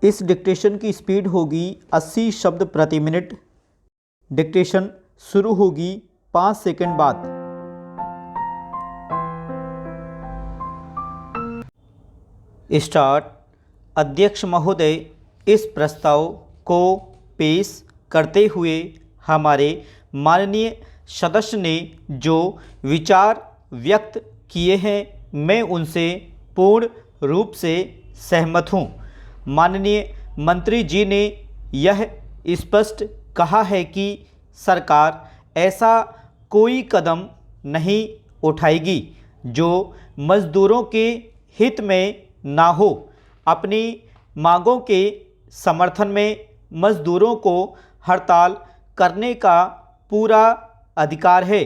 इस डिक्टेशन की स्पीड होगी 80 शब्द प्रति मिनट। डिक्टेशन शुरू होगी 5 सेकंड बाद। स्टार्ट। अध्यक्ष महोदय, इस प्रस्ताव को पेश करते हुए हमारे माननीय सदस्य ने जो विचार व्यक्त किए हैं, मैं उनसे पूर्ण रूप से सहमत हूँ। माननीय मंत्री जी ने यह स्पष्ट कहा है कि सरकार ऐसा कोई कदम नहीं उठाएगी जो मजदूरों के हित में ना हो। अपनी मांगों के समर्थन में मजदूरों को हड़ताल करने का पूरा अधिकार है।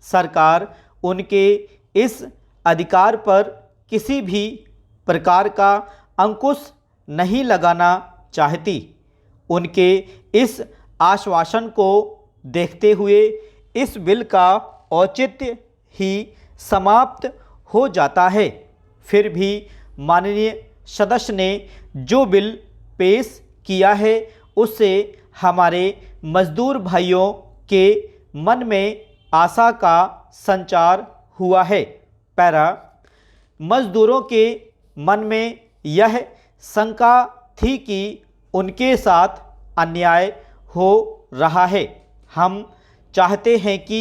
सरकार उनके इस अधिकार पर किसी भी प्रकार का अंकुश नहीं लगाना चाहती। उनके इस आश्वासन को देखते हुए इस बिल का औचित्य ही समाप्त हो जाता है। फिर भी माननीय सदस्य ने जो बिल पेश किया है, उससे हमारे मजदूर भाइयों के मन में आशा का संचार हुआ है। पैरा। मजदूरों के मन में यह शंका थी कि उनके साथ अन्याय हो रहा है। हम चाहते हैं कि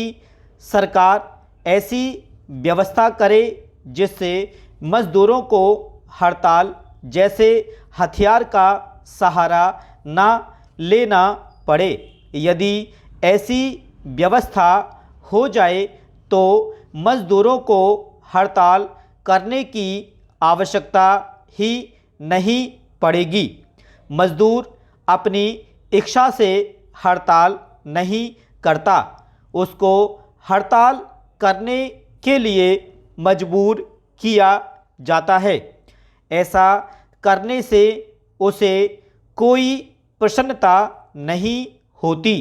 सरकार ऐसी व्यवस्था करे जिससे मजदूरों को हड़ताल जैसे हथियार का सहारा ना लेना पड़े। यदि ऐसी व्यवस्था हो जाए तो मजदूरों को हड़ताल करने की आवश्यकता ही नहीं पड़ेगी। मजदूर अपनी इच्छा से हड़ताल नहीं करता, उसको हड़ताल करने के लिए मजबूर किया जाता है। ऐसा करने से उसे कोई प्रसन्नता नहीं होती।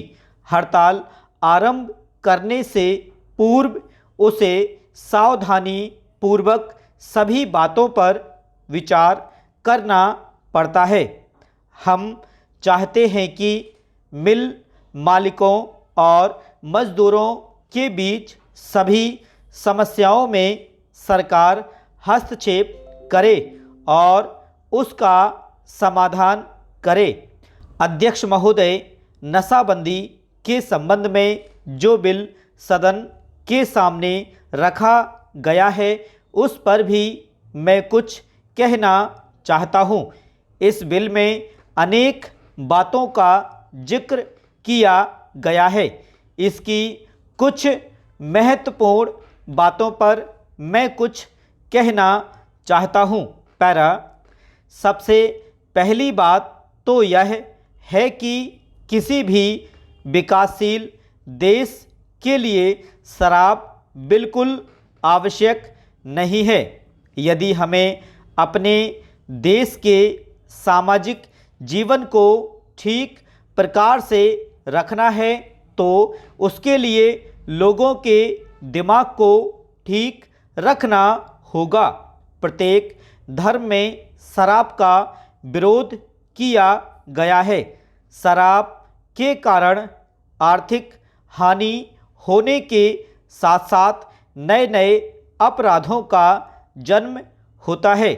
हड़ताल आरंभ करने से पूर्व उसे सावधानी पूर्वक सभी बातों पर विचार करना पड़ता है। हम चाहते हैं कि मिल मालिकों और मजदूरों के बीच सभी समस्याओं में सरकार हस्तक्षेप करे और उसका समाधान करे। अध्यक्ष महोदय, नशाबंदी के संबंध में जो बिल सदन के सामने रखा गया है, उस पर भी मैं कुछ कहना चाहता हूँ। इस बिल में अनेक बातों का जिक्र किया गया है। इसकी कुछ महत्वपूर्ण बातों पर मैं कुछ कहना चाहता हूँ। पैरा। सबसे पहली बात तो यह है कि किसी भी विकासशील देश के लिए शराब बिल्कुल आवश्यक नहीं है। यदि हमें अपने देश के सामाजिक जीवन को ठीक प्रकार से रखना है तो उसके लिए लोगों के दिमाग को ठीक रखना होगा। प्रत्येक धर्म में शराब का विरोध किया गया है। शराब के कारण आर्थिक हानि होने के साथ साथ नए नए अपराधों का जन्म होता है।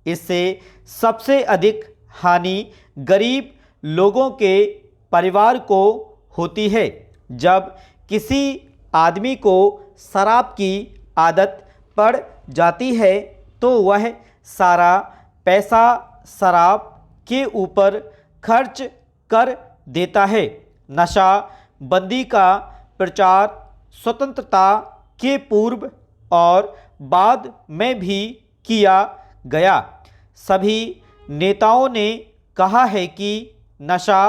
इससे सबसे अधिक हानि गरीब लोगों के परिवार को होती है। जब किसी आदमी को शराब की आदत पड़ जाती है तो वह सारा पैसा शराब के ऊपर खर्च कर देता है। नशा बंदी का प्रचार स्वतंत्रता के पूर्व और बाद में भी किया गया। सभी नेताओं ने कहा है कि नशा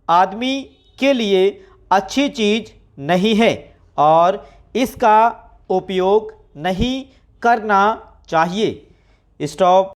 आदमी के लिए अच्छी चीज़ नहीं है और इसका उपयोग नहीं करना चाहिए। स्टॉप।